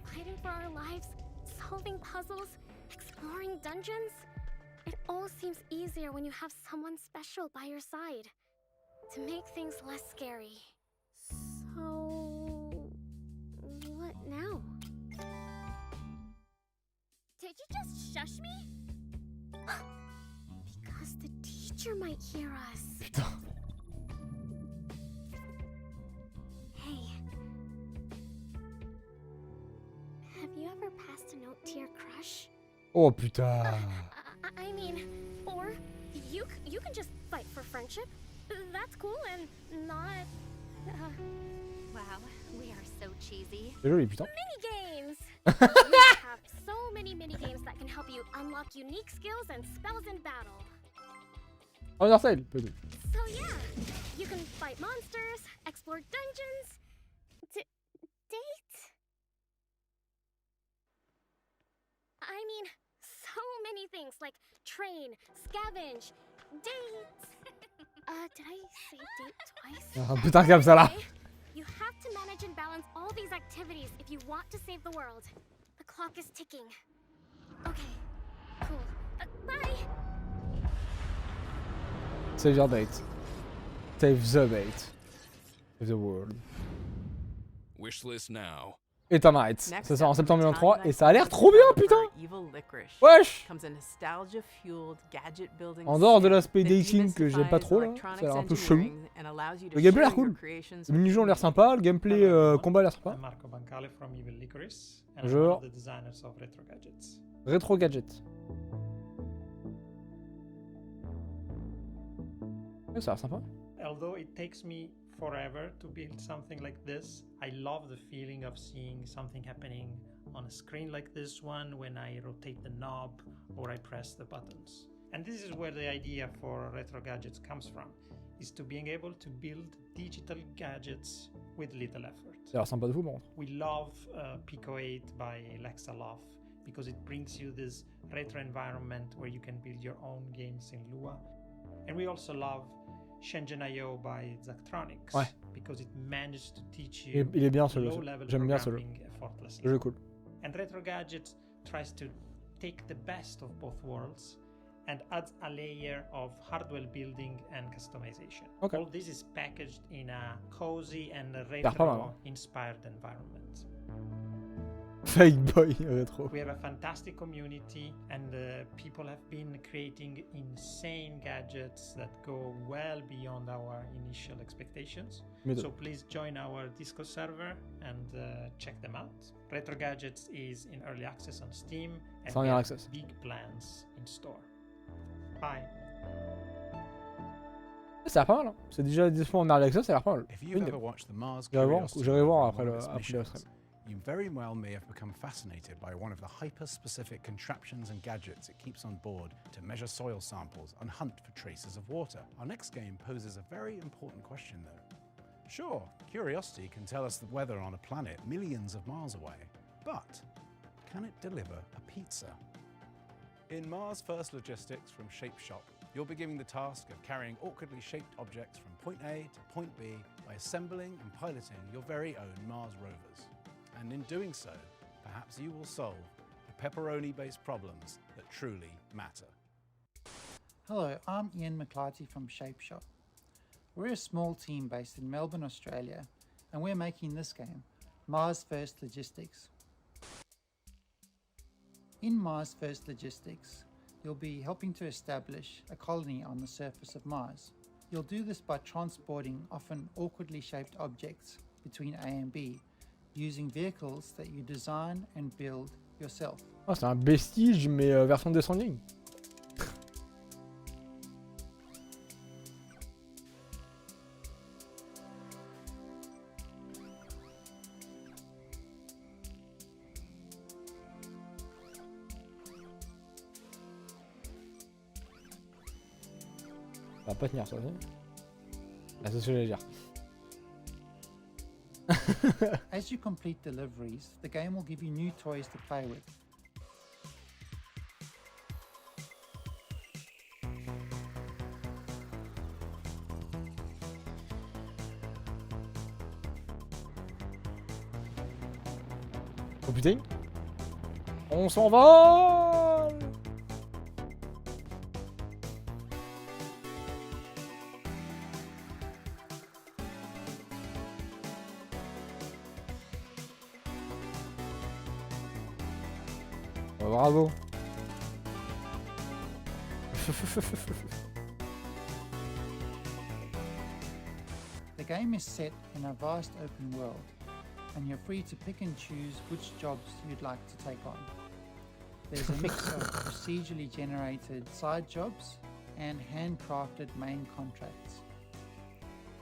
Fighting for our lives, solving puzzles, exploring dungeons. It all seems easier when you have someone special by your side to make things less scary. So... what now? Did you just shush me? Because the teacher might hear us. Putain. Hey. Have you ever passed a note to your crush? Oh putain. I mean, or you can just fight for friendship. That's cool and not... Wow, we are so cheesy. C'est joli, putain. Mini-games! We have so many mini-games that can help you unlock unique skills and spells in battle. Oh, Marcel, peut-être. So yeah, you can fight monsters, explore dungeons, date. I mean, so many things like train, scavenge, date. Did I say date twice? Ah, putain comme ça là. Anyway, you have to manage and balance all these activities if you want to save the world. The clock is ticking. Okay, cool. Bye! Save your date. Save the date. Save the world. Wishlist now. Eternites. Ça sort en septembre 2023 et ça a l'air trop bien, putain. Wesh. En dehors de l'aspect dating que j'aime pas trop là, ça a l'air un peu chelou. Le gameplay a l'air cool. Les mini-jeux ont l'air sympa, le gameplay combat a l'air sympa. Bonjour. Retro Gadget. Ouais, ça a l'air sympa. Although it takes me forever to build something like this, I love the feeling of seeing something happening on a screen like this one when I rotate the knob or I press the buttons. And this is where the idea for Retro Gadgets comes from, is to being able to build digital gadgets with little effort. Ça a l'air sympa de fou, bon. We love Pico 8 by Lexaloff because it brings you this retro environment where you can build your own games in Lua. And we also love Shenzhen.io by Zachtronics, ouais. because it managed to teach you il est bien ce jeu. low-level J'aime bien ce jeu. programming effortlessly. Le jeu est cool. And Retro Gadgets tries to take the best of both worlds and adds a layer of hardware building and customization. Okay. All this is packaged in a cozy and pas mal, hein. retro-inspired environment. Fake boy retro. We have a fantastic community and people have been creating insane gadgets that go well beyond our initial expectations. So please join our Discord server and check them out. Retro Gadgets is in early access on Steam and we have big plans in store. Bye. Ça a l'air pas mal, hein. C'est déjà disponible en early access, ça a l'air pas mal. J'irai voir après le stream. You very well may have become fascinated by one of the hyper-specific contraptions and gadgets it keeps on board to measure soil samples and hunt for traces of water. Our next game poses a very important question though. Sure, curiosity can tell us the weather on a planet millions of miles away, but can it deliver a pizza? In Mars First Logistics from Shape Shop, you'll be given the task of carrying awkwardly shaped objects from point A to point B by assembling and piloting your very own Mars rovers. And in doing so, perhaps you will solve the pepperoni-based problems that truly matter. Hello, I'm Ian McClarty from ShapeShot. We're a small team based in Melbourne, Australia, and we're making this game, Mars First Logistics. In Mars First Logistics, you'll be helping to establish a colony on the surface of Mars. You'll do this by transporting often awkwardly shaped objects between A and B, using vehicles that you design and build yourself. Oh, c'est un Bestige, mais version descending. Ça va pas tenir ça. Là, c'est ce que j'allais dire. As you complete deliveries, the game will give you new toys to play with. Oh putain! On s'envole! Oh, bravo! The game is set in a vast open world, and you're free to pick and choose which jobs you'd like to take on. There's a mix of procedurally generated side jobs and handcrafted main contracts.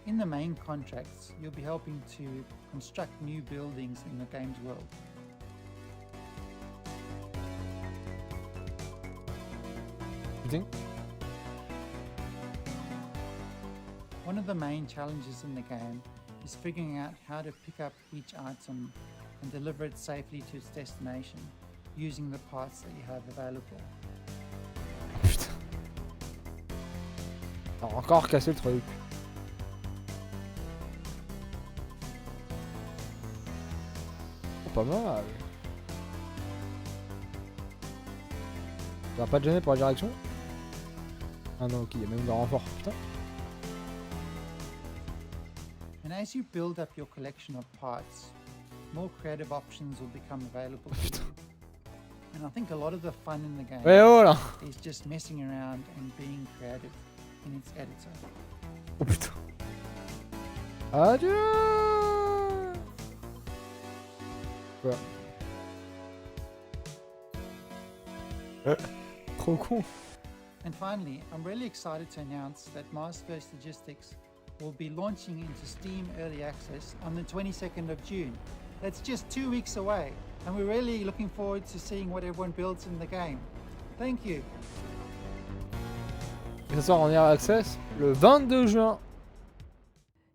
In the main contracts, you'll be helping to construct new buildings in the game's world. One of the main challenges in the game is figuring out how to pick up each item and deliver it safely to its destination using the parts that you have available. Putain. On a encore cassé le truc. Oh, pas mal. Ça va pas te gêner pour la direction? Ah non, ok, il y a même de renfort, putain. And as you build up your collection of parts, more creative options will become available to you. And I think a lot of the fun in the game is just messing around and being creative in its editor. Oh putain. Adieu. Quoi? Trop con. And finally, I'm really excited to announce that Mars First Logistics will be launching into Steam Early Access on the 22nd of June. That's just 2 weeks away, and we're really looking forward to seeing what everyone builds in the game. Thank you. Et ça sort en Early Access le 22 juin.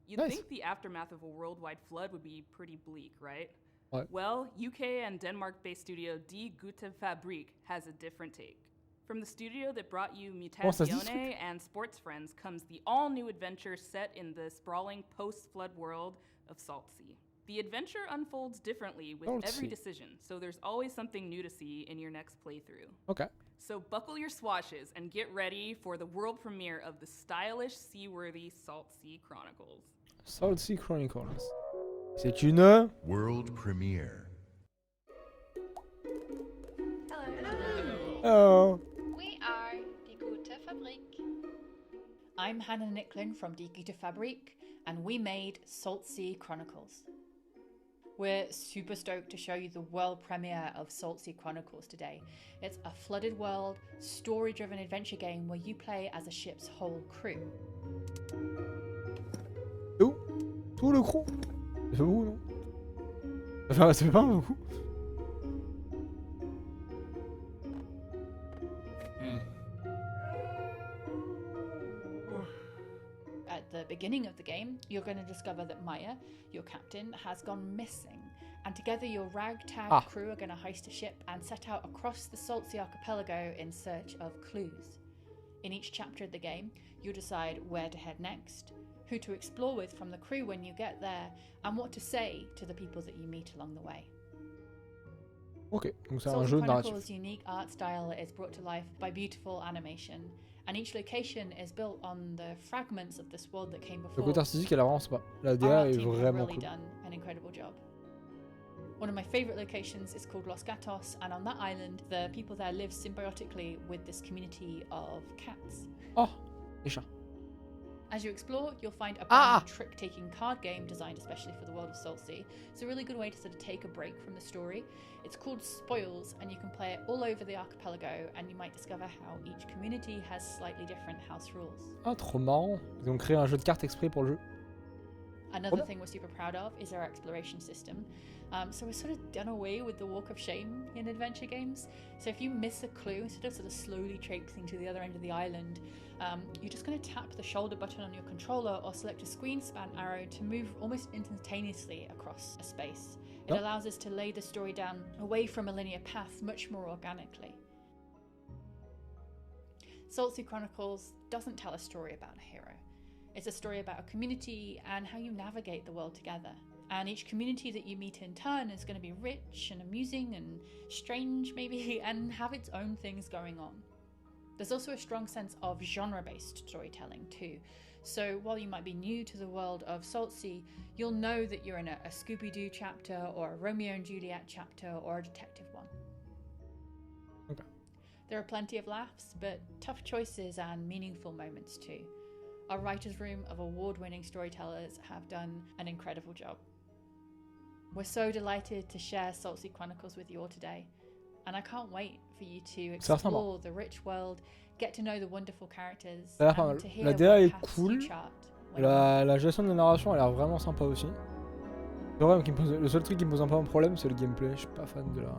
You'd think the aftermath of a worldwide flood would be pretty bleak, right? Ouais. Well, UK and Denmark-based studio Die Gute Fabrik has a different take. From the studio that brought you Mutazione and Sports Friends comes the all-new adventure set in the sprawling post-flood world of Saltsea. The adventure unfolds differently with every decision, so there's always something new to see in your next playthrough. Okay. So buckle your swashes and get ready for the world premiere of the stylish, seaworthy Saltsea Chronicles. Saltsea Chronicles. C'est une world premiere. Oh. We are Die Gute Fabrik. I'm Hannah Nicklin from Die Gute Fabrik, and we made Saltsea Chronicles. We're super stoked to show you the world premiere of Saltsea Chronicles today. It's a flooded world, story-driven adventure game where you play as a ship's whole crew. Où? Tout le crew? C'est où, non? Enfin, c'est pas beaucoup. At the beginning of the game, you're going to discover that Maya, your captain, has gone missing, and together your ragtag crew are going to heist a ship and set out across the Saltsea archipelago in search of clues. In each chapter of the game, you'll decide where to head next, who to explore with from the crew when you get there, and what to say to the people that you meet along the way. Ok, donc c'est un jeu narratif. Chronicles' unique art style is brought to life by beautiful animation, and each location is built on the fragments of this world that came Le before. côté artistique, elle avance pas. La Our DA art est team have vraiment really cool. done an incredible job. One of my favourite locations is called Los Gatos, and on that island, the people there live symbiotically with this community of cats. Oh, les chats. As you explore, you'll find a brand new trick-taking card game designed especially for the world of Saltsea. It's a really good way to sort of take a break from the story. It's called Spoils, and you can play it all over the archipelago, and you might discover how each community has slightly different house rules. Ah, trop marrant. Ils ont créé un jeu de cartes exprès pour le jeu. Another thing we're super proud of is our exploration system. So we're sort of done away with the walk of shame in adventure games. So if you miss a clue, instead of sort of slowly traipsing to the other end of the island, you're just going to tap the shoulder button on your controller or select a screen span arrow to move almost instantaneously across a space. It allows us to lay the story down away from a linear path much more organically. Saltsea Chronicles doesn't tell a story about a hero. It's a story about a community and how you navigate the world together. And each community that you meet in turn is going to be rich and amusing and strange maybe, and have its own things going on. There's also a strong sense of genre-based storytelling too. So while you might be new to the world of Saltsea, you'll know that you're in a Scooby-Doo chapter or a Romeo and Juliet chapter or a detective one. Okay. There are plenty of laughs, but tough choices and meaningful moments too. Our writer's room of award-winning storytellers have done an incredible job. We're so delighted to share Saltsea Chronicles with you all today, and I can't wait for you to explore the rich world, get to know the wonderful characters, Ça a l'air pas mal. and to hear La DA est what paths cool. you chart. La gestion de la narration a l'air vraiment sympa aussi. Le seul truc qui me pose un peu un problème, c'est le gameplay. Je suis pas fan de la.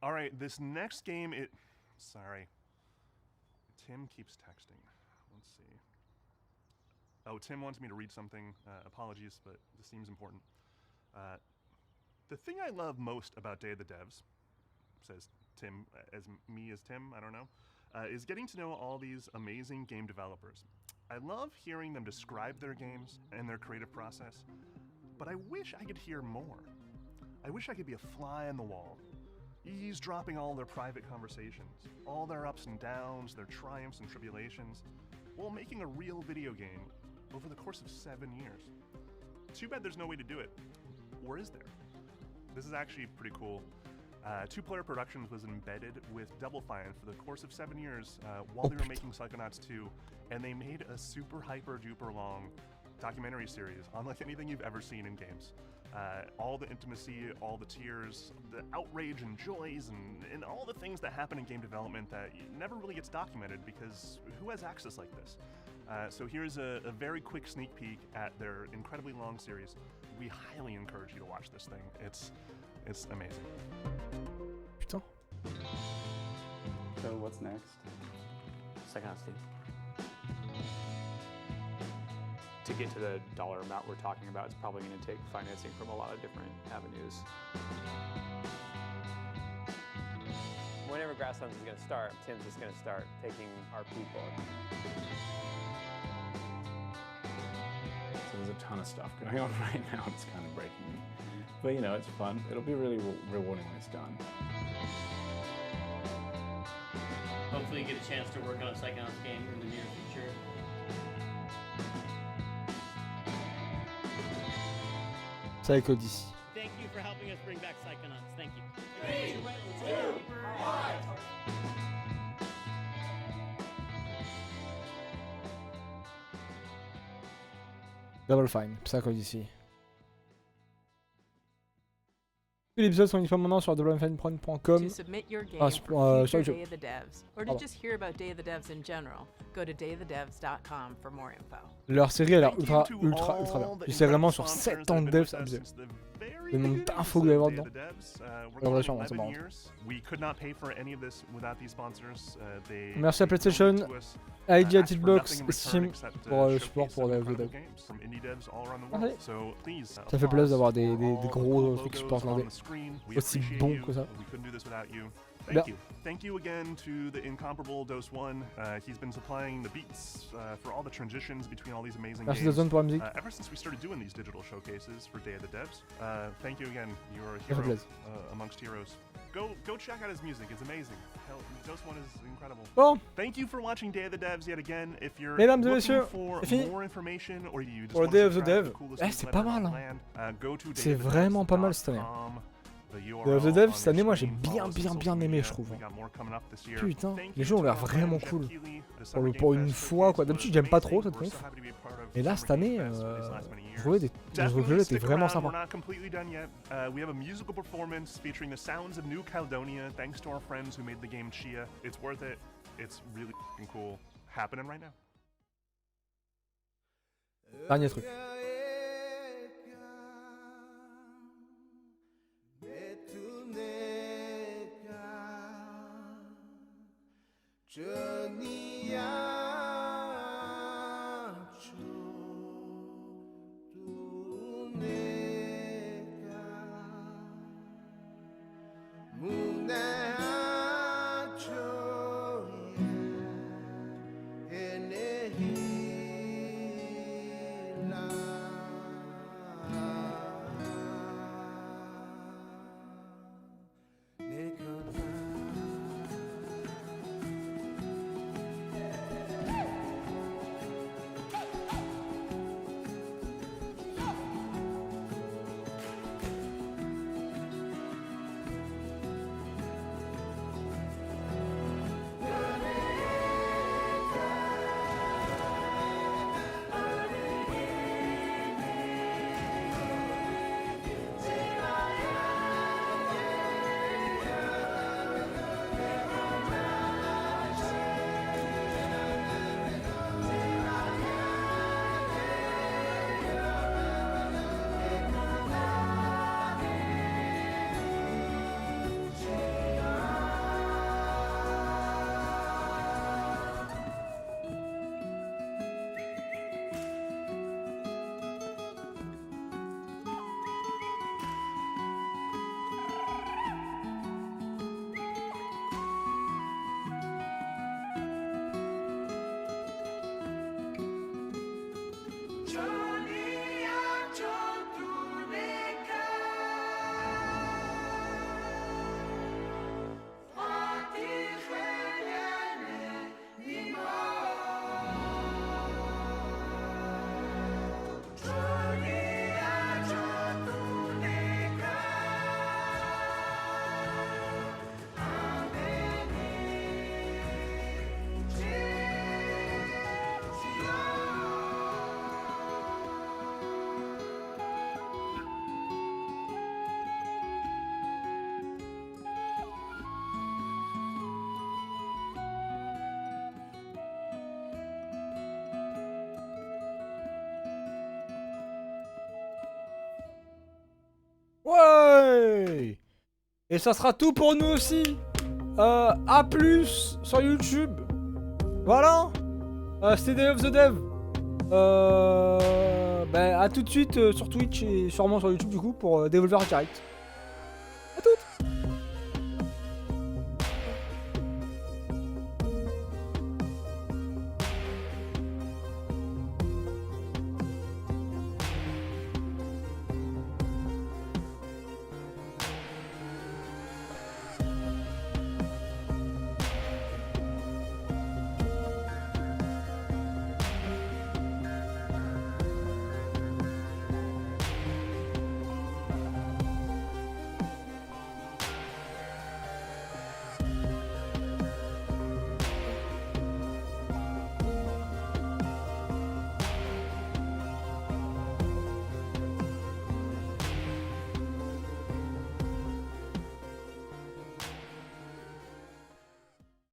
Alright, this next game, Sorry. Tim keeps texting. Let's see. Oh, Tim wants me to read something. Apologies, but this seems important. The thing I love most about Day of the Devs, says Tim, as me as Tim, I don't know, is getting to know all these amazing game developers. I love hearing them describe their games and their creative process, but I wish I could hear more. I wish I could be a fly on the wall, eavesdropping all their private conversations, all their ups and downs, their triumphs and tribulations, while making a real video game over the course of 7 years. Too bad there's no way to do it. Or is there? This is actually pretty cool. Two Player Productions was embedded with Double Fine for the course of 7 years while they were making Psychonauts 2, and they made a super hyper duper long documentary series unlike anything you've ever seen in games. All the intimacy, all the tears, the outrage and joys, and all the things that happen in game development that never really gets documented because who has access like this? So here's a very quick sneak peek at their incredibly long series. We highly encourage you to watch this thing. It's amazing. Putain. So what's next? Psychonauts 2. To get to the dollar amount we're talking about, it's probably going to take financing from a lot of different avenues. Whenever Grasslands is going to start, Tim's just going to start taking our people. So there's a ton of stuff going on right now. It's kind of breaking me. But you know, it's fun. It'll be really rewarding when it's done. Hopefully you get a chance to work on a Psychonauts game in the near future. Psycho d'ici. Thank you for helping us bring back Psychonauts. Thank you. 3, 2, 1. Double Fine, Psycho d'ici. Tous les épisodes sont uniquement maintenant sur doubleFineProd.com. To submit your game sur for future YouTube. Day of the Devs, or to just hear about Day of the Devs in general, go to dayofthedevs.com for more info. Leur série a l'air ultra bien. Puis c'est vraiment sur 7 ans de dev, c'est abusé. Le nombre d'infos qu'il va y avoir dedans. C'est marrant. Merci à PlayStation, ID à Tiltbox et Steam pour le support pour les dev. Ça fait plaisir d'avoir des gros trucs qui supportent l'anglais aussi bons que ça. Thank you again to the incomparable Dose One. He's been supplying the beats for all the transitions between all these amazing Merci games. Dose One pour la musique. Ever since we started doing these digital showcases for Day of the Devs. Thank you again. You're a hero amongst heroes. Go check out his music. It's amazing. Hell, Just One is incredible. Bon. Thank you for watching Day of the Devs yet again. If you're Mesdames et looking messieurs, for c'est fini. more information or you just Pour le want Day to of the subscribe to Dev. the coolest Eh, c'est pas newsletter mal. on Hein. the land, go to C'est vraiment pas mal cette année. Day of the Dev, cette année, moi j'ai bien aimé, je trouve. Putain, les jeux ont l'air vraiment cool. Pour une fois, quoi. D'habitude, j'aime pas trop cette conf. Et là, cette année, je trouvais les jeux étaient vraiment sympas. We're not completely done yet. We have a musical performance featuring the sounds of New Caledonia, thanks to our friends who made the game Chia. It's worth it. It's really f***ing cool. Happening right now. Dernier truc. Ouais. Et ça sera tout pour nous aussi. A plus sur YouTube. Voilà. C'était Day of the Dev. À tout de suite sur Twitch et sûrement sur YouTube du coup pour Devolver Direct. A toutes.